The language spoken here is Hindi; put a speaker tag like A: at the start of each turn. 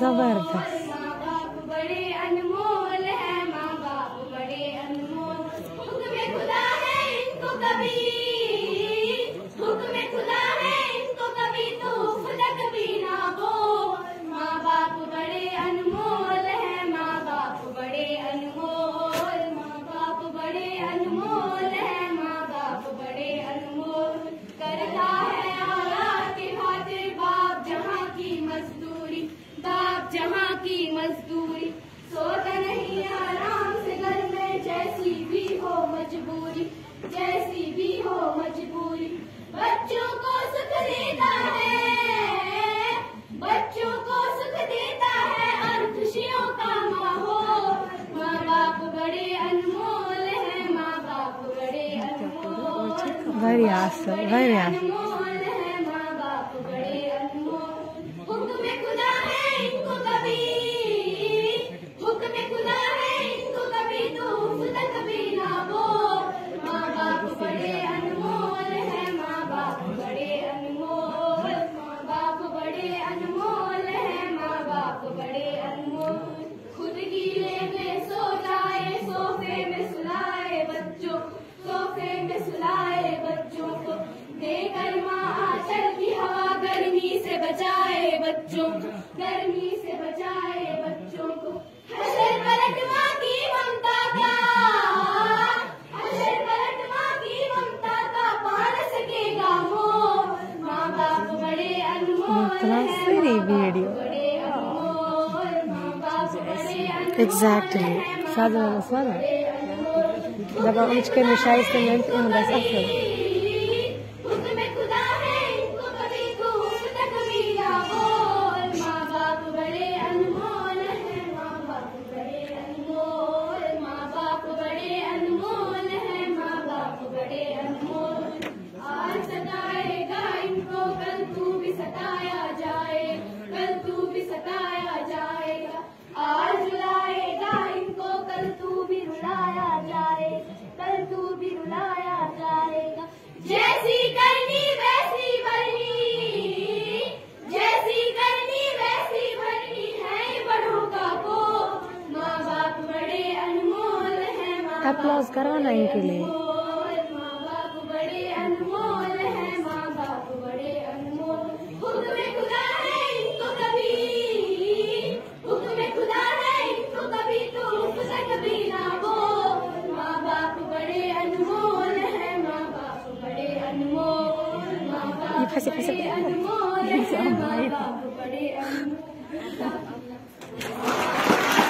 A: जबरदस्त।
B: बड़े अनमोल है, माँ बाप बड़े अनमोल। हुक्म खुदा है इनको कभी, हुक्म खुदा है इनको कभी तो फलक भी ना बोल। माँ बाप बड़े अनमोल है, माँ बाप बड़े अनमोल। माँ बाप बड़े अनमोल है, माँ बाप बड़े अनमोल। करता है औलाद की खातिर बाप जहाँ की मजदूरी, बाप जहाँ की मजदूरी। सोता नहीं आराम से घर में, जैसी भी हो मजबूरी, जैसी भी हो मजबूरी। बच्चों को सुख देता है, बच्चों को सुख देता है और खुशियों का माहौल। माँ बाप बड़े अनमोल है, माँ बाप बड़े अनमोल।
A: very awesome, very awesome.
B: खुद गीले में सो जाए, सोफे में सुलाए बच्चों, सोफे में सुलाए बच्चों को। देकर माँ आंचल की हवा गर्मी से बचाए बच्चों, गर्मी से बचाए बच्चों को। हशर पलट माँ की ममता का, हशर पलट माँ की ममता का पा न सकेगा मोह। माँ बाप बड़े अनमोल है,
A: video. Exactly. Sadece anlasana. Dabei uns kennen scheiße Menschen und das auch. जैसी करनी वैसी भरनी, जैसी करनी वैसी भरनी है बड़ों का को। माँ बाप बड़े अनमोल है, अप्लॉज करो ना इनके लिए।
B: माँ बाप बड़े अनमोल है, माँ बाप बड़े अनमोल। हुक्म खुदा है इनको कभी, हुक्म खुदा है इनको कभी तो फलक भी ना बोल। माँ बाप बड़े अनमोल है, माँ बाप बड़े अनमोल। बड़े अनमोल है माँ बाप